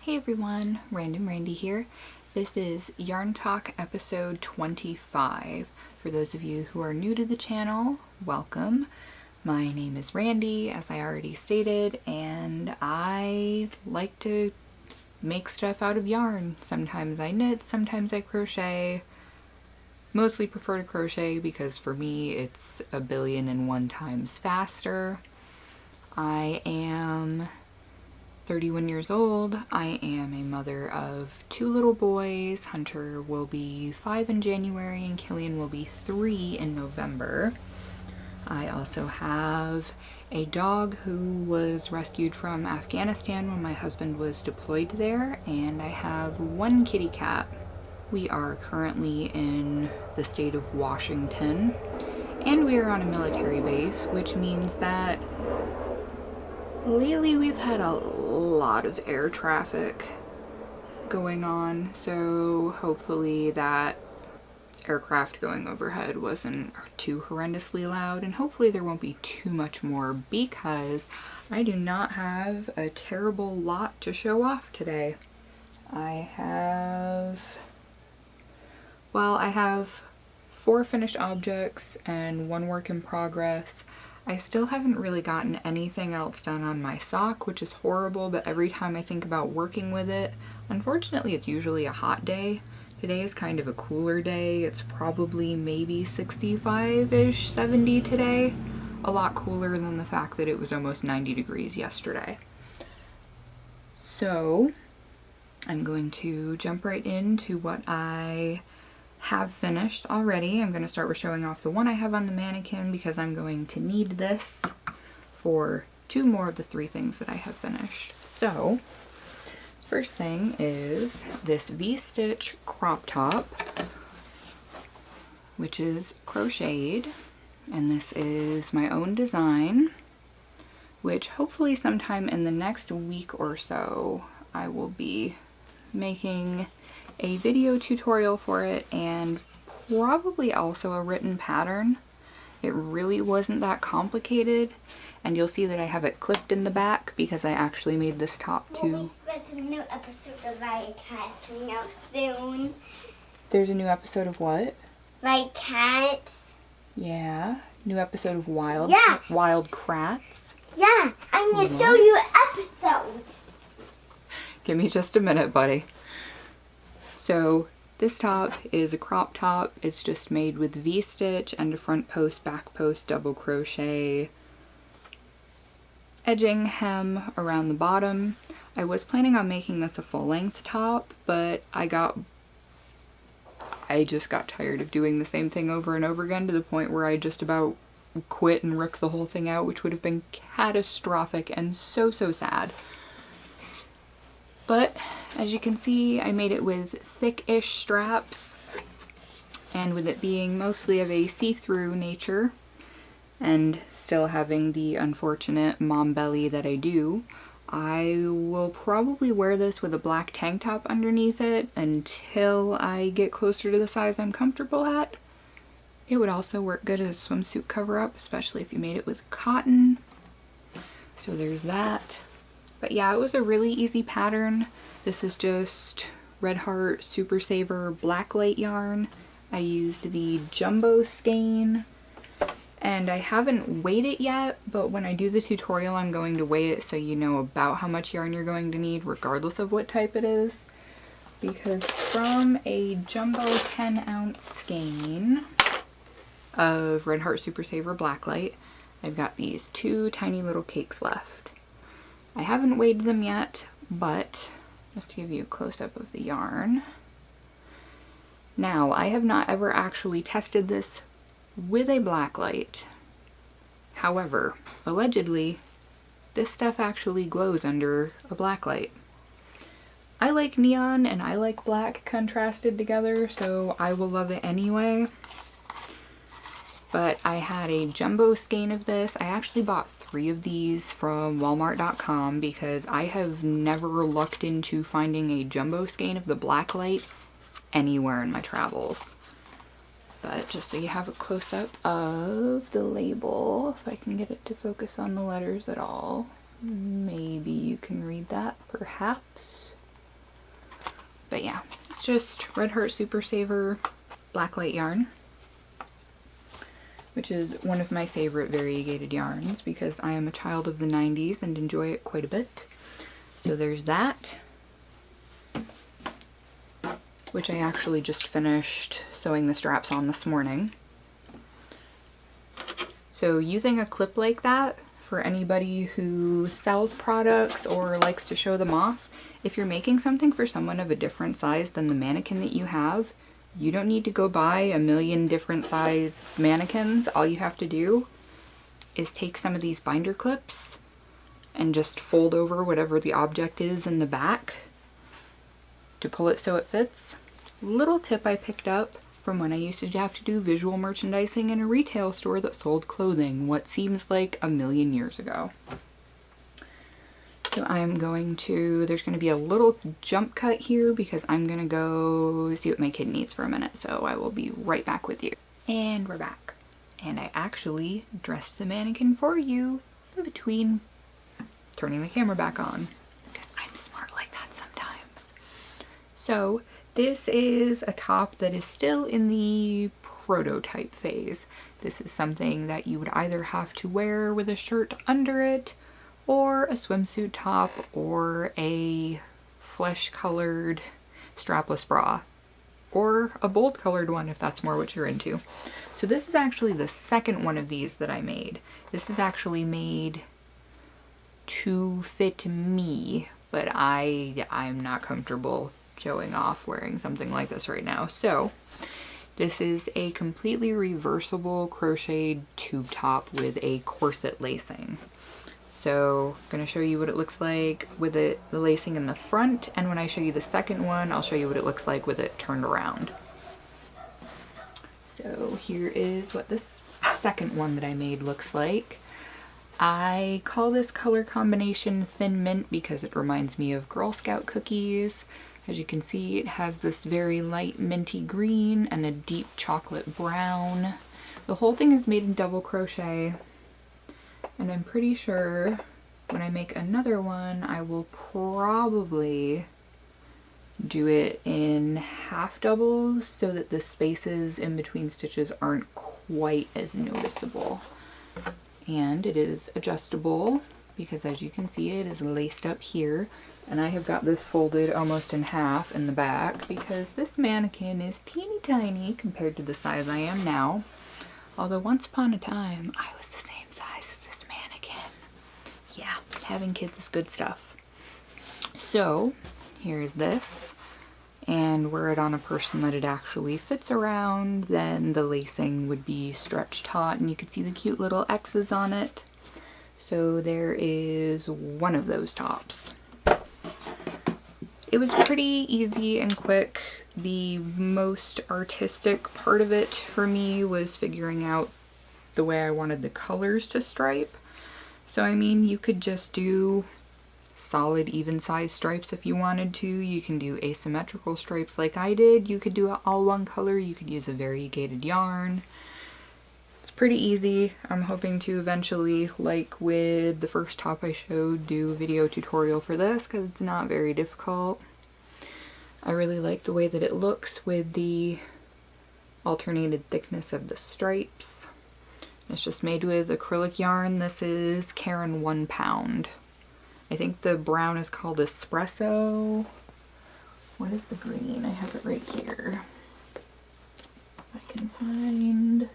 Hey everyone, Random Randy here. This is Yarn Talk episode 25. For those of you who are new to the channel, welcome. My name is Randy, as I already stated, and I like to make stuff out of yarn. Sometimes I knit, sometimes I crochet. Mostly prefer to crochet because for me it's 1,000,000,001 times faster. I am 31 years old. I am a mother of 2 little boys. Hunter will be 5 in January and Killian will be 3 in November. I also have a dog who was rescued from Afghanistan when my husband was deployed there, and I have 1 kitty cat. We are currently in the state of Washington, and we are on a military base, which means that lately we've had a lot of air traffic going on, so hopefully that aircraft going overhead wasn't too horrendously loud, and hopefully there won't be too much more because I do not have a terrible lot to show off today. I have 4 finished objects and 1 work in progress. I still haven't really gotten anything else done on my sock, which is horrible, but every time I think about working with it, unfortunately it's usually a hot day. Today is kind of a cooler day. It's probably maybe 65-ish, 70 today. A lot cooler than the fact that it was almost 90 degrees yesterday. So I'm going to jump right into what I have finished already. I'm going to start with showing off the one I have on the mannequin because I'm going to need this for 2 more of the 3 things that I have finished. So, first thing is this V-stitch crop top, which is crocheted, and this is my own design, which hopefully sometime in the next week or so I will be making a video tutorial for it and probably also a written pattern. It really wasn't that complicated, and you'll see that I have it clipped in the back because I actually made this top too. There's a new episode of My Cat coming out soon. There's a new episode of what? My Cat. Yeah, new episode of Wild Kratts. Yeah, I'm going to show you an episode. Give me just a minute, buddy. So this top is a crop top. It's just made with V-stitch and a front post, back post, double crochet, edging hem around the bottom. I was planning on making this a full-length top, but I just got tired of doing the same thing over and over again to the point where I just about quit and ripped the whole thing out, which would have been catastrophic and so sad. But as you can see, I made it with thick-ish straps, and with it being mostly of a see-through nature and still having the unfortunate mom belly that I do, I will probably wear this with a black tank top underneath it until I get closer to the size I'm comfortable at. It would also work good as a swimsuit cover-up, especially if you made it with cotton. So there's that. But yeah, it was a really easy pattern. This is just Red Heart Super Saver Blacklight yarn. I used the jumbo skein, and I haven't weighed it yet, but when I do the tutorial I'm going to weigh it so you know about how much yarn you're going to need regardless of what type it is. Because from a jumbo 10-ounce skein of Red Heart Super Saver Blacklight, I've got these 2 tiny little cakes left. I haven't weighed them yet, but just to give you a close-up of the yarn. Now, I have not ever actually tested this with a blacklight. However, allegedly, this stuff actually glows under a blacklight. I like neon and I like black contrasted together, so I will love it anyway. But I had a jumbo skein of this. I actually bought 3 of these from Walmart.com because I have never looked into finding a jumbo skein of the blacklight anywhere in my travels. But just so you have a close-up of the label, if I can get it to focus on the letters at all, maybe you can read that, perhaps. But yeah, it's just Red Heart Super Saver Blacklight yarn, which is one of my favorite variegated yarns because I am a child of the 90s and enjoy it quite a bit. So there's that, which I actually just finished sewing the straps on this morning. So using a clip like that, for anybody who sells products or likes to show them off, if you're making something for someone of a different size than the mannequin that you have, you don't need to go buy a million different size mannequins. All you have to do is take some of these binder clips and just fold over whatever the object is in the back to pull it so it fits. Little tip I picked up from when I used to have to do visual merchandising in a retail store that sold clothing, what seems like a million years ago. So I'm going to, there's going to be a little jump cut here because I'm going to go see what my kid needs for a minute. So I will be right back with you. And we're back. And I actually dressed the mannequin for you in between turning the camera back on, because I'm smart like that sometimes. So this is a top that is still in the prototype phase. This is something that you would either have to wear with a shirt under it, or a swimsuit top, or a flesh-colored strapless bra, or a bold-colored one if that's more what you're into. So this is actually the second one of these that I made. This is actually made to fit me, but I'm not comfortable showing off wearing something like this right now. So this is a completely reversible crocheted tube top with a corset lacing. So I'm going to show you what it looks like with the lacing in the front, and when I show you the second one, I'll show you what it looks like with it turned around. So here is what this second one that I made looks like. I call this color combination Thin Mint because it reminds me of Girl Scout cookies. As you can see, it has this very light minty green and a deep chocolate brown. The whole thing is made in double crochet, and I'm pretty sure when I make another one, I will probably do it in half doubles so that the spaces in between stitches aren't quite as noticeable. And it is adjustable because, as you can see, it is laced up here. And I have got this folded almost in half in the back because this mannequin is teeny tiny compared to the size I am now. Although once upon a time, I was the same size as this mannequin. Yeah, having kids is good stuff. So, here's this. And were it on a person that it actually fits around, then the lacing would be stretched taut and you could see the cute little X's on it. So there is one of those tops. It was pretty easy and quick. The most artistic part of it for me was figuring out the way I wanted the colors to stripe. So I mean, you could just do solid even size stripes if you wanted to. You can do asymmetrical stripes like I did. You could do it all one color. You could use a variegated yarn. It's pretty easy. I'm hoping to eventually, like with the first top I showed, do a video tutorial for this because it's not very difficult. I really like the way that it looks with the alternated thickness of the stripes. It's just made with acrylic yarn. This is Caron 1 pound. I think the brown is called Espresso. What is the green? I have it right here. I can find.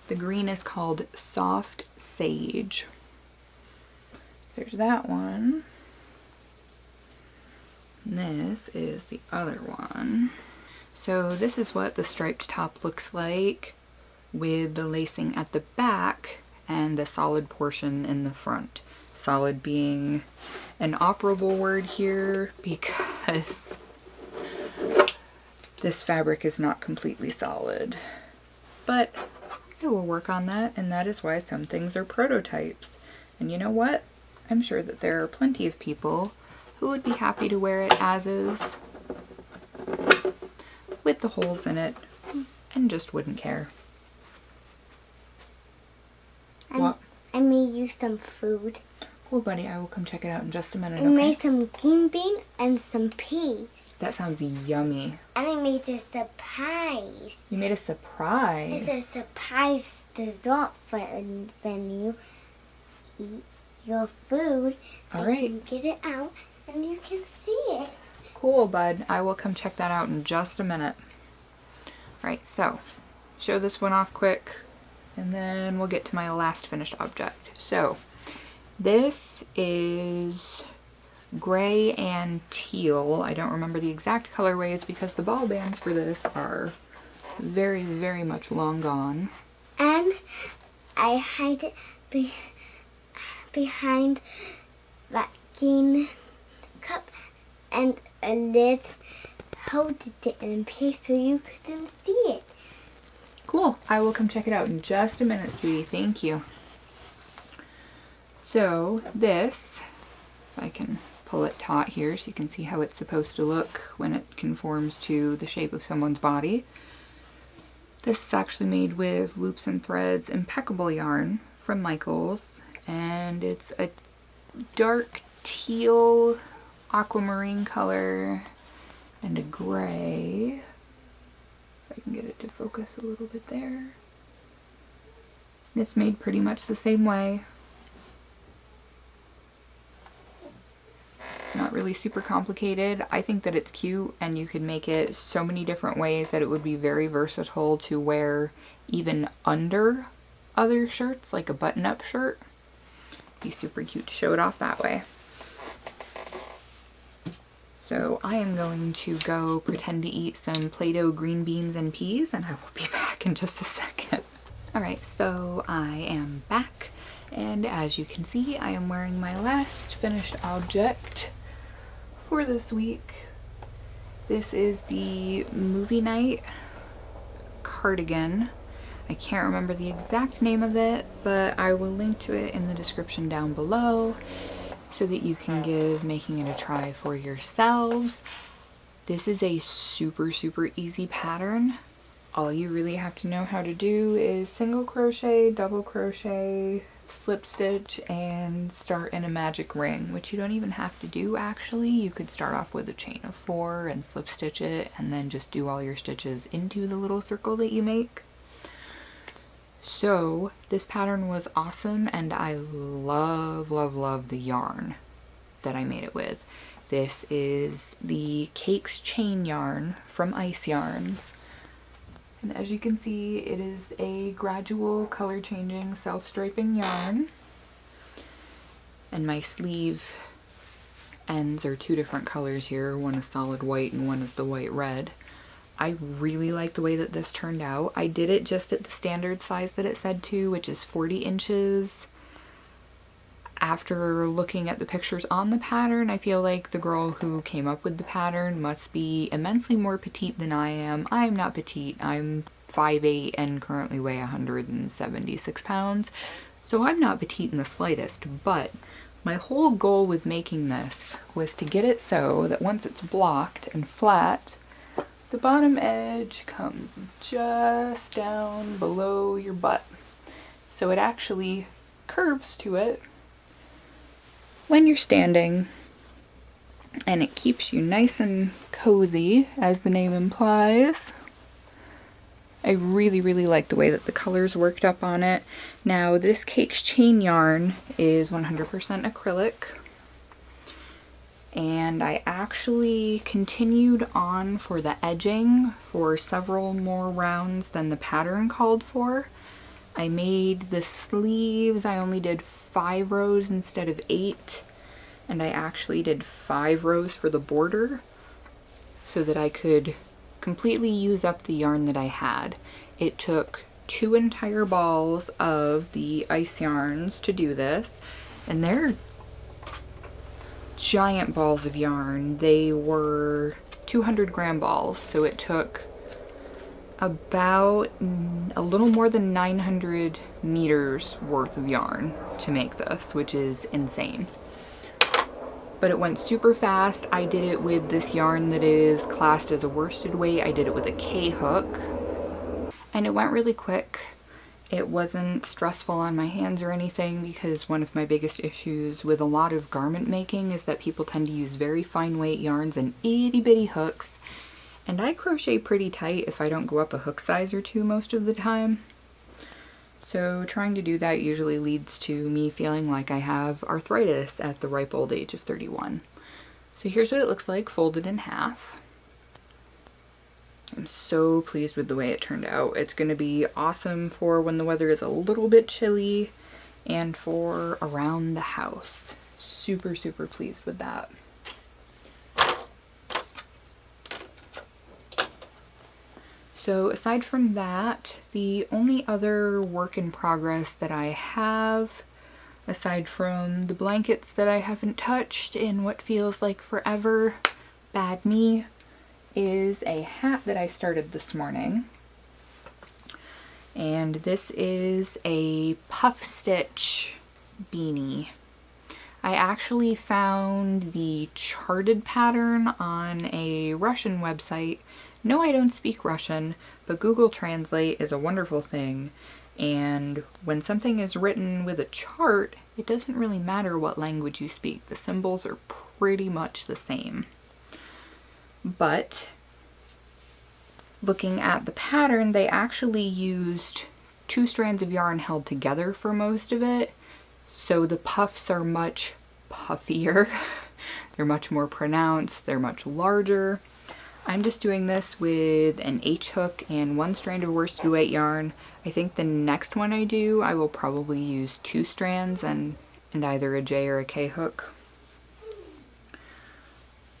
The green is called Soft Sage. There's that one. And this is the other one. So this is what the striped top looks like with the lacing at the back and the solid portion in the front. Solid being an operable word here because this fabric is not completely solid. But I will work on that, and that is why some things are prototypes. And you know what? I'm sure that there are plenty of people who would be happy to wear it as is, with the holes in it, and just wouldn't care. What? I made you some food. Cool, buddy. I will come check it out in just a minute, I okay? made some green beans and some peas. That sounds yummy. And I made a surprise. You made a surprise. It's a surprise dessert for when you eat your food. All I right. can get it out and you can see it. Cool, bud. I will come check that out in just a minute. All right, so show this one off quick, and then we'll get to my last finished object. So this is gray and teal. I don't remember the exact colorways because the ball bands for this are very, very much long gone. And I hide it behind that green cup, and a lid held it in place so you couldn't see it. Cool. I will come check it out in just a minute, sweetie. Thank you. So this, if I can pull it taut here so you can see how it's supposed to look when it conforms to the shape of someone's body. This is actually made with Loops and Threads impeccable yarn from Michaels, and it's a dark teal aquamarine color and a gray. If I can get it to focus a little bit there. It's made pretty much the same way. It's not really super complicated. I think that it's cute, and you could make it so many different ways that it would be very versatile to wear even under other shirts, like a button-up shirt. Be super cute to show it off that way. So I am going to go pretend to eat some Play-Doh green beans and peas, and I will be back in just a second. Alright, so I am back, and as you can see, I am wearing my last finished object for this week. This is the movie night cardigan. I can't remember the exact name of it, but I will link to it in the description down below so that you can give making it a try for yourselves. This is a super, super easy pattern. All you really have to know how to do is single crochet, double crochet, slip stitch, and start in a magic ring, which you don't even have to do actually. You could start off with a chain of 4 and slip stitch it, and then just do all your stitches into the little circle that you make. So this pattern was awesome, and I love, love, love the yarn that I made it with. This is the Cakes Chain yarn from Ice Yarns. And as you can see, it is a gradual color changing self-striping yarn. And my sleeve ends are 2 different colors here. One is solid white and one is the white red. I really like the way that this turned out. I did it just at the standard size that it said to, which is 40 inches. After looking at the pictures on the pattern, I feel like the girl who came up with the pattern must be immensely more petite than I am. I am not petite. I'm 5'8" and currently weigh 176 pounds. So I'm not petite in the slightest, but my whole goal with making this was to get it so that once it's blocked and flat, the bottom edge comes just down below your butt. So it actually curves to it when you're standing, and it keeps you nice and cozy, as the name implies. I really, really like the way that the colors worked up on it. Now, this Cakes Chain yarn is 100% acrylic, and I actually continued on for the edging for several more rounds than the pattern called for. I made the sleeves, I only did 5 rows instead of 8, and I actually did 5 rows for the border so that I could completely use up the yarn that I had. It took 2 entire balls of the Ice Yarns to do this, and they're giant balls of yarn. They were 200-gram balls, so it took about a little more than 900 meters worth of yarn to make this, which is insane. But it went super fast. I did it with this yarn that is classed as a worsted weight. I did it with a K-hook, and it went really quick. It wasn't stressful on my hands or anything, because one of my biggest issues with a lot of garment making is that people tend to use very fine weight yarns and itty bitty hooks, and I crochet pretty tight if I don't go up a hook size or two most of the time. So trying to do that usually leads to me feeling like I have arthritis at the ripe old age of 31. So here's what it looks like folded in half. I'm so pleased with the way it turned out. It's going to be awesome for when the weather is a little bit chilly and for around the house. Super, super pleased with that. So aside from that, the only other work in progress that I have, aside from the blankets that I haven't touched in what feels like forever, bad me, is a hat that I started this morning. And this is a puff stitch beanie. I actually found the charted pattern on a Russian website. No, I don't speak Russian, but Google Translate is a wonderful thing. And when something is written with a chart, it doesn't really matter what language you speak. The symbols are pretty much the same. But looking at the pattern, they actually used 2 strands of yarn held together for most of it. So the puffs are much puffier. They're much more pronounced. They're much larger. I'm just doing this with an H hook and 1 strand of worsted weight yarn. I think the next one I do, I will probably use 2 strands and either a J or a K hook.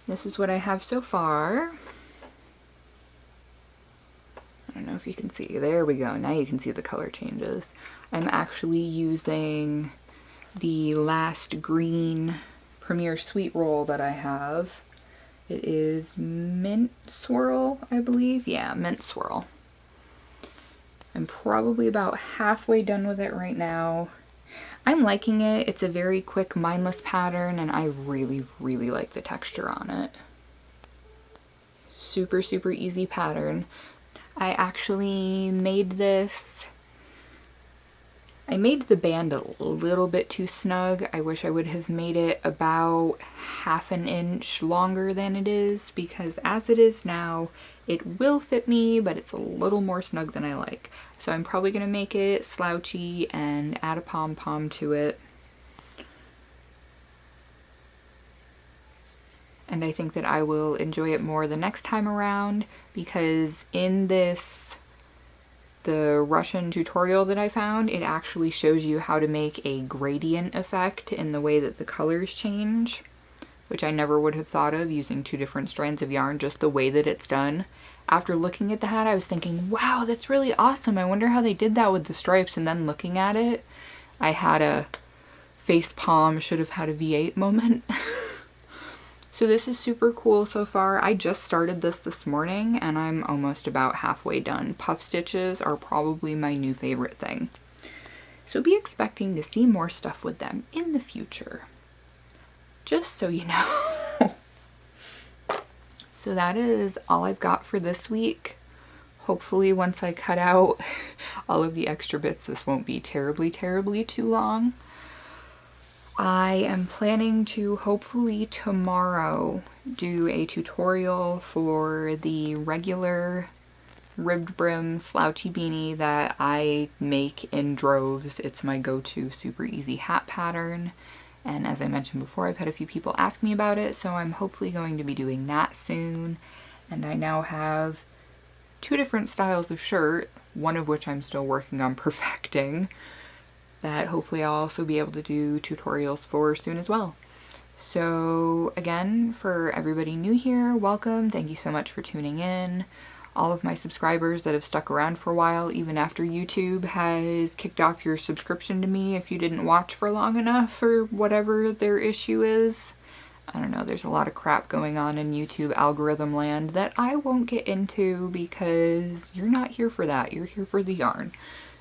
This is what I have so far. I don't know if you can see. There we go. Now you can see the color changes. I'm actually using the last green Premier Sweet Roll that I have. It is Mint Swirl, I believe. Yeah, Mint Swirl. I'm probably about halfway done with it right now. I'm liking it. It's a very quick, mindless pattern, and I really, really like the texture on it. Super, super easy pattern. I actually made this. I made the band a little bit too snug. I wish I would have made it about ½ an inch longer than it is, because as it is now, it will fit me, but it's a little more snug than I like. So I'm probably going to make it slouchy and add a pom-pom to it. And I think that I will enjoy it more the next time around, because in the Russian tutorial that I found, it actually shows you how to make a gradient effect in the way that the colors change, which I never would have thought of using 2 different strands of yarn, just the way that it's done. After looking at the hat, I was thinking, wow, that's really awesome. I wonder how they did that with the stripes. And then looking at it, I had a face palm, should have had a V8 moment. So this is super cool so far. I just started this morning and I'm almost about halfway done. Puff stitches are probably my new favorite thing. So be expecting to see more stuff with them in the future. Just so you know. So that is all I've got for this week. Hopefully once I cut out all of the extra bits, this won't be terribly, terribly too long. I am planning to hopefully tomorrow do a tutorial for the regular ribbed brim slouchy beanie that I make in droves. It's my go-to super easy hat pattern. And as I mentioned before, I've had a few people ask me about it, so I'm hopefully going to be doing that soon. And I now have 2 different styles of shirt, one of which I'm still working on perfecting, that hopefully I'll also be able to do tutorials for soon as well. So again, for everybody new here, welcome. Thank you so much for tuning in. All of my subscribers that have stuck around for a while, even after YouTube has kicked off your subscription to me if you didn't watch for long enough or whatever their issue is. I don't know, there's a lot of crap going on in YouTube algorithm land that I won't get into because you're not here for that. You're here for the yarn.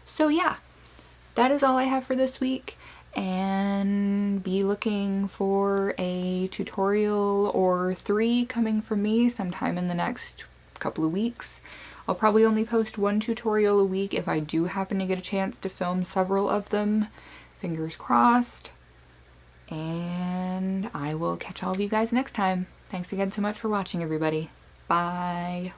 So yeah, that is all I have for this week, and be looking for a tutorial or 3 coming from me sometime in the next couple of weeks I'll probably only post one tutorial a week if I do happen to get a chance to film several of them. Fingers crossed. And I will catch all of you guys next time. Thanks again so much for watching, everybody. Bye.